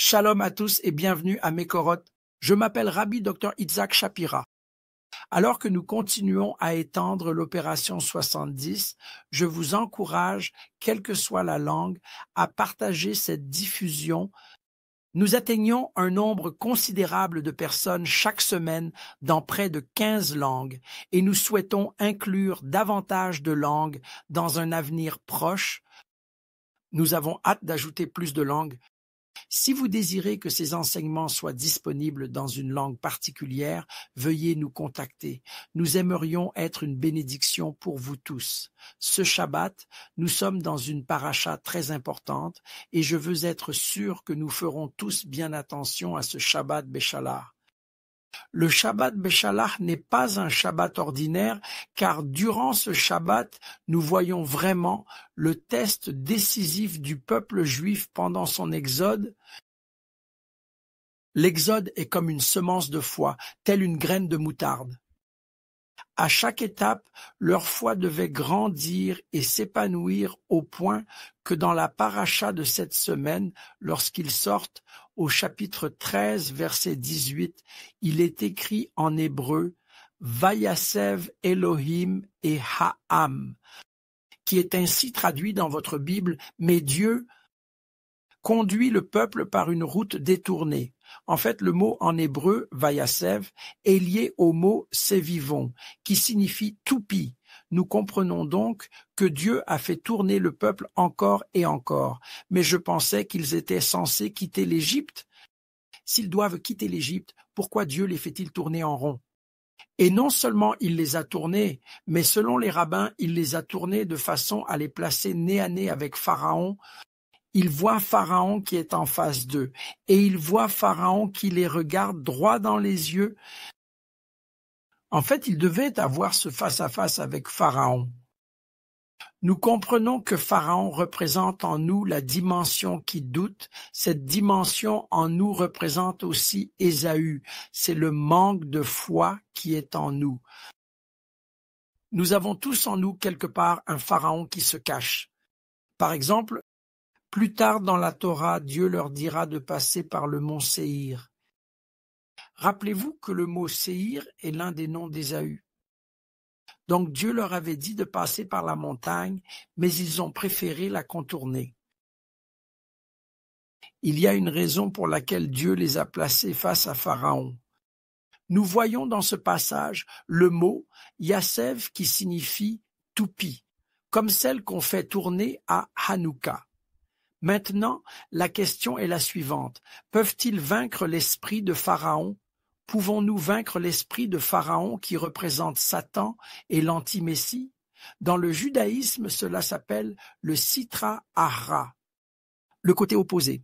Shalom à tous et bienvenue à Mekorot. Je m'appelle Rabbi Dr Itzhak Shapira. Alors que nous continuons à étendre l'opération 70, je vous encourage, quelle que soit la langue, à partager cette diffusion. Nous atteignons un nombre considérable de personnes chaque semaine dans près de 15 langues et nous souhaitons inclure davantage de langues dans un avenir proche. Nous avons hâte d'ajouter plus de langues. Si vous désirez que ces enseignements soient disponibles dans une langue particulière, veuillez nous contacter. Nous aimerions être une bénédiction pour vous tous. Ce Shabbat, nous sommes dans une paracha très importante et je veux être sûr que nous ferons tous bien attention à ce Shabbat Beshalach. Le Shabbat Beshalach n'est pas un Shabbat ordinaire, car durant ce Shabbat, nous voyons vraiment le test décisif du peuple juif pendant son exode. L'exode est comme une semence de foi, telle une graine de moutarde. À chaque étape, leur foi devait grandir et s'épanouir au point que dans la paracha de cette semaine, lorsqu'ils sortent au chapitre 13, verset 18, il est écrit en hébreu « Vayasev Elohim et Ha'am », qui est ainsi traduit dans votre Bible « Mais Dieu conduit le peuple par une route détournée ». En fait, le mot en hébreu, Vayasev, est lié au mot Sevivon, qui signifie toupie. Nous comprenons donc que Dieu a fait tourner le peuple encore et encore. Mais je pensais qu'ils étaient censés quitter l'Égypte. S'ils doivent quitter l'Égypte, pourquoi Dieu les fait-il tourner en rond? Et non seulement il les a tournés, mais selon les rabbins, il les a tournés de façon à les placer nez à nez avec Pharaon. Ils voient Pharaon qui est en face d'eux, et ils voient Pharaon qui les regarde droit dans les yeux. En fait, ils devaient avoir ce face-à-face avec Pharaon. Nous comprenons que Pharaon représente en nous la dimension qui doute. Cette dimension en nous représente aussi Ésaü. C'est le manque de foi qui est en nous. Nous avons tous en nous quelque part un Pharaon qui se cache. Par exemple, plus tard dans la Torah, Dieu leur dira de passer par le mont Séhir. Rappelez-vous que le mot Séhir est l'un des noms d'Ésaü. Donc Dieu leur avait dit de passer par la montagne, mais ils ont préféré la contourner. Il y a une raison pour laquelle Dieu les a placés face à Pharaon. Nous voyons dans ce passage le mot Yasev qui signifie toupie, comme celle qu'on fait tourner à Hanouka. Maintenant, la question est la suivante. Peuvent-ils vaincre l'esprit de Pharaon? Pouvons-nous vaincre l'esprit de Pharaon qui représente Satan et l'anti-messie? Dans le judaïsme, cela s'appelle le Sitra Achra, le côté opposé.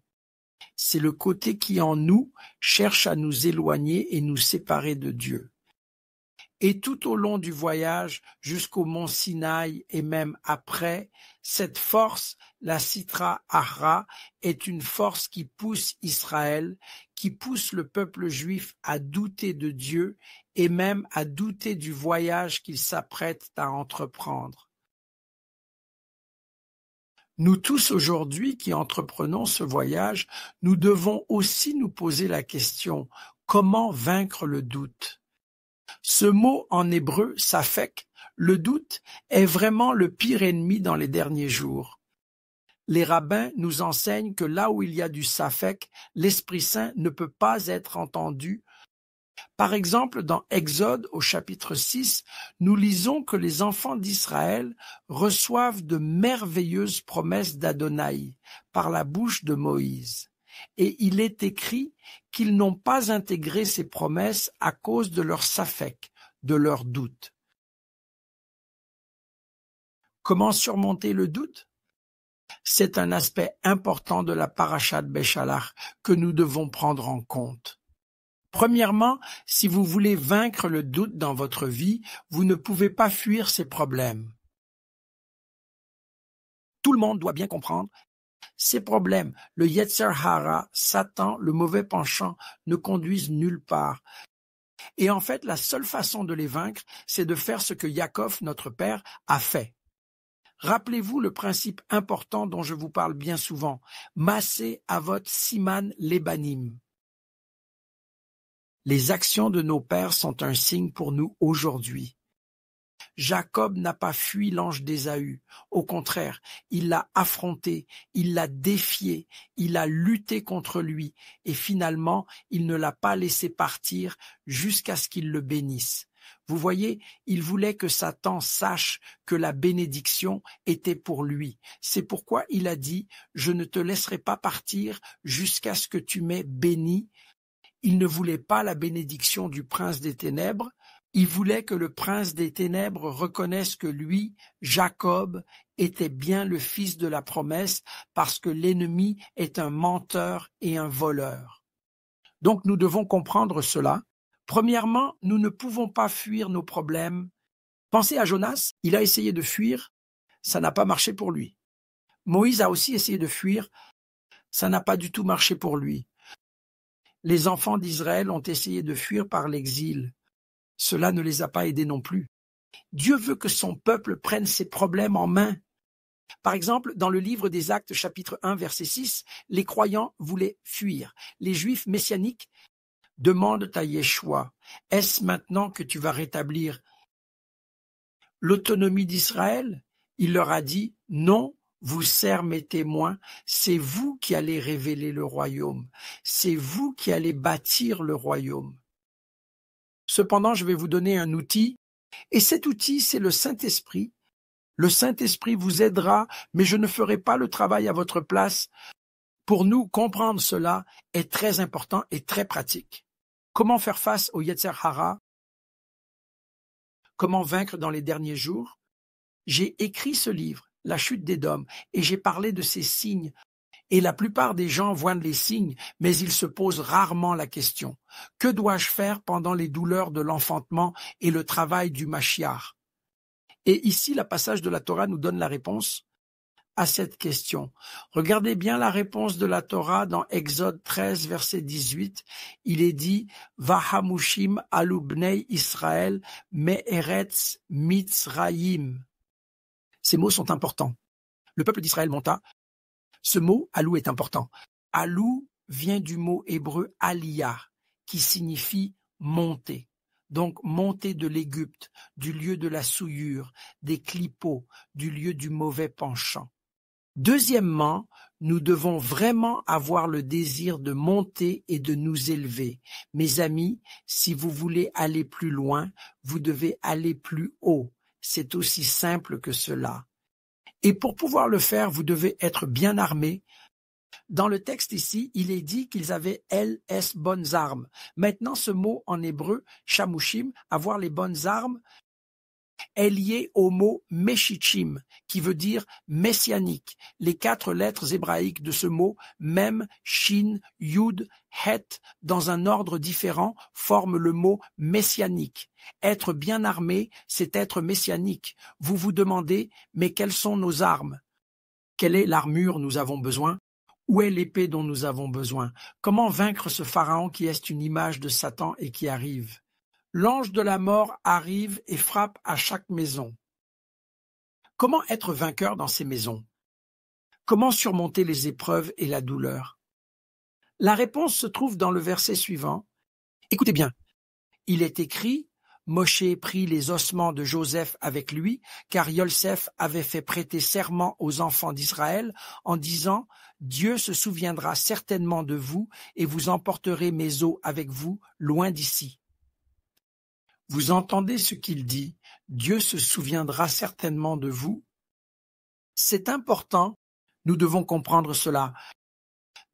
C'est le côté qui en nous cherche à nous éloigner et nous séparer de Dieu. Et tout au long du voyage jusqu'au mont Sinaï et même après, cette force, la Sitra Achra, est une force qui pousse Israël, qui pousse le peuple juif à douter de Dieu et même à douter du voyage qu'il s'apprête à entreprendre. Nous tous aujourd'hui qui entreprenons ce voyage, nous devons aussi nous poser la question, comment vaincre le doute? Ce mot en hébreu, safek, le doute, est vraiment le pire ennemi dans les derniers jours. Les rabbins nous enseignent que là où il y a du safek, l'Esprit Saint ne peut pas être entendu. Par exemple, dans Exode au chapitre 6, nous lisons que les enfants d'Israël reçoivent de merveilleuses promesses d'Adonai par la bouche de Moïse. Et il est écrit qu'ils n'ont pas intégré ces promesses à cause de leur safek, de leur doute. Comment surmonter le doute? C'est un aspect important de la paracha de Beshalach que nous devons prendre en compte. Premièrement, si vous voulez vaincre le doute dans votre vie, vous ne pouvez pas fuir ces problèmes. Tout le monde doit bien comprendre ces problèmes, le Yetzer Hara, Satan, le mauvais penchant, ne conduisent nulle part. Et en fait, la seule façon de les vaincre, c'est de faire ce que Yaakov, notre père, a fait. Rappelez-vous le principe important dont je vous parle bien souvent. Massé avot siman lebanim. Les actions de nos pères sont un signe pour nous aujourd'hui. Jacob n'a pas fui l'ange d'Ésaü. Au contraire, il l'a affronté, il l'a défié, il a lutté contre lui et finalement, il ne l'a pas laissé partir jusqu'à ce qu'il le bénisse. Vous voyez, il voulait que Satan sache que la bénédiction était pour lui. C'est pourquoi il a dit « Je ne te laisserai pas partir jusqu'à ce que tu m'aies béni ». Il ne voulait pas la bénédiction du prince des ténèbres, il voulait que le prince des ténèbres reconnaisse que lui, Jacob, était bien le fils de la promesse parce que l'ennemi est un menteur et un voleur. Donc nous devons comprendre cela. Premièrement, nous ne pouvons pas fuir nos problèmes. Pensez à Jonas, il a essayé de fuir, ça n'a pas marché pour lui. Moïse a aussi essayé de fuir, ça n'a pas du tout marché pour lui. Les enfants d'Israël ont essayé de fuir par l'exil. Cela ne les a pas aidés non plus. Dieu veut que son peuple prenne ses problèmes en main. Par exemple, dans le livre des Actes, chapitre 1, verset 6, les croyants voulaient fuir. Les Juifs messianiques demandent à Yeshua, « Est-ce maintenant que tu vas rétablir l'autonomie d'Israël ?» Il leur a dit, « Non, vous servez mes témoins, c'est vous qui allez révéler le royaume, c'est vous qui allez bâtir le royaume. » Cependant, je vais vous donner un outil, et cet outil, c'est le Saint-Esprit. Le Saint-Esprit vous aidera, mais je ne ferai pas le travail à votre place. Pour nous, comprendre cela est très important et très pratique. Comment faire face au Yetzer Hara? Comment vaincre dans les derniers jours? J'ai écrit ce livre, La chute d'Édom, et j'ai parlé de ces signes. Et la plupart des gens voient les signes, mais ils se posent rarement la question. Que dois-je faire pendant les douleurs de l'enfantement et le travail du Mashiach? Et ici, le passage de la Torah nous donne la réponse à cette question. Regardez bien la réponse de la Torah dans Exode 13, verset 18. Il est dit « Vahamushim alu bnei Israël me'eretz Mitzrayim ». Ces mots sont importants. Le peuple d'Israël monta. Ce mot, alou, est important. Alou vient du mot hébreu aliyah, qui signifie monter. Donc, monter de l'Égypte, du lieu de la souillure, des clipots, du lieu du mauvais penchant. Deuxièmement, nous devons vraiment avoir le désir de monter et de nous élever. Mes amis, si vous voulez aller plus loin, vous devez aller plus haut. C'est aussi simple que cela. Et pour pouvoir le faire, vous devez être bien armés. Dans le texte ici, il est dit qu'ils avaient bonnes armes. Maintenant, ce mot en hébreu, shamushim, avoir les bonnes armes, est lié au mot meshichim, qui veut dire messianique. Les 4 lettres hébraïques de ce mot, mem, shin, yud, het, dans un ordre différent, forment le mot messianique. Être bien armé, c'est être messianique. Vous vous demandez, mais quelles sont nos armes? Quelle est l'armure nous avons besoin? Où est l'épée dont nous avons besoin? Comment vaincre ce pharaon qui est une image de Satan et qui arrive? L'ange de la mort arrive et frappe à chaque maison. Comment être vainqueur dans ces maisons? Comment surmonter les épreuves et la douleur? La réponse se trouve dans le verset suivant. Écoutez bien. Il est écrit, Moshe prit les ossements de Joseph avec lui, car Yosef avait fait prêter serment aux enfants d'Israël en disant, Dieu se souviendra certainement de vous et vous emporterez mes os avec vous loin d'ici. Vous entendez ce qu'il dit, Dieu se souviendra certainement de vous. C'est important, nous devons comprendre cela.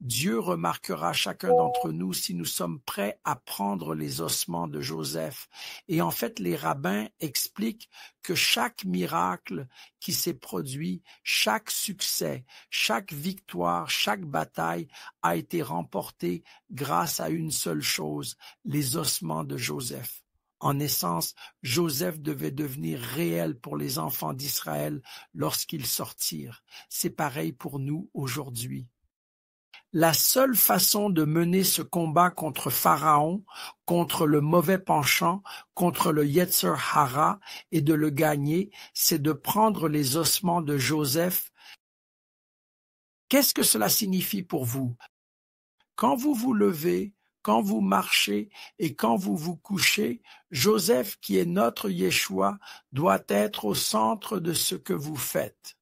Dieu remarquera chacun d'entre nous si nous sommes prêts à prendre les ossements de Joseph. Et en fait, les rabbins expliquent que chaque miracle qui s'est produit, chaque succès, chaque victoire, chaque bataille a été remporté grâce à une seule chose, les ossements de Joseph. En essence, Joseph devait devenir réel pour les enfants d'Israël lorsqu'ils sortirent. C'est pareil pour nous aujourd'hui. La seule façon de mener ce combat contre Pharaon, contre le mauvais penchant, contre le Yetzer Hara et de le gagner, c'est de prendre les ossements de Joseph. Qu'est-ce que cela signifie pour vous? Quand vous vous levez, quand vous marchez et quand vous vous couchez, Joseph, qui est notre Yeshua, doit être au centre de ce que vous faites.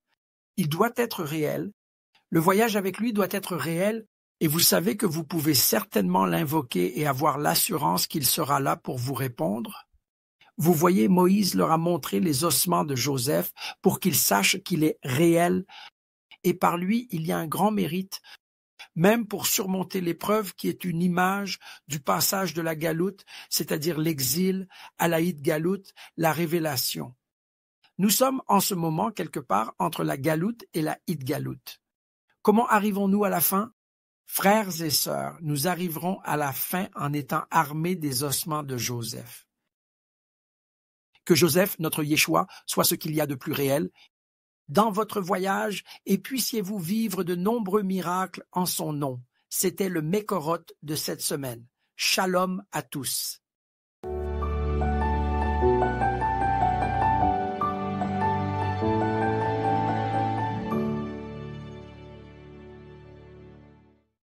Il doit être réel. Le voyage avec lui doit être réel et vous savez que vous pouvez certainement l'invoquer et avoir l'assurance qu'il sera là pour vous répondre. Vous voyez, Moïse leur a montré les ossements de Joseph pour qu'ils sachent qu'il est réel et par lui, il y a un grand mérite, même pour surmonter l'épreuve qui est une image du passage de la galoute, c'est-à-dire l'exil, à la Hitgaloute, la révélation. Nous sommes en ce moment quelque part entre la galoute et la Hitgaloute. Comment arrivons-nous à la fin? Frères et sœurs, nous arriverons à la fin en étant armés des ossements de Joseph. Que Joseph, notre Yeshua, soit ce qu'il y a de plus réel dans votre voyage et puissiez-vous vivre de nombreux miracles en son nom. C'était le Mekorot de cette semaine. Shalom à tous.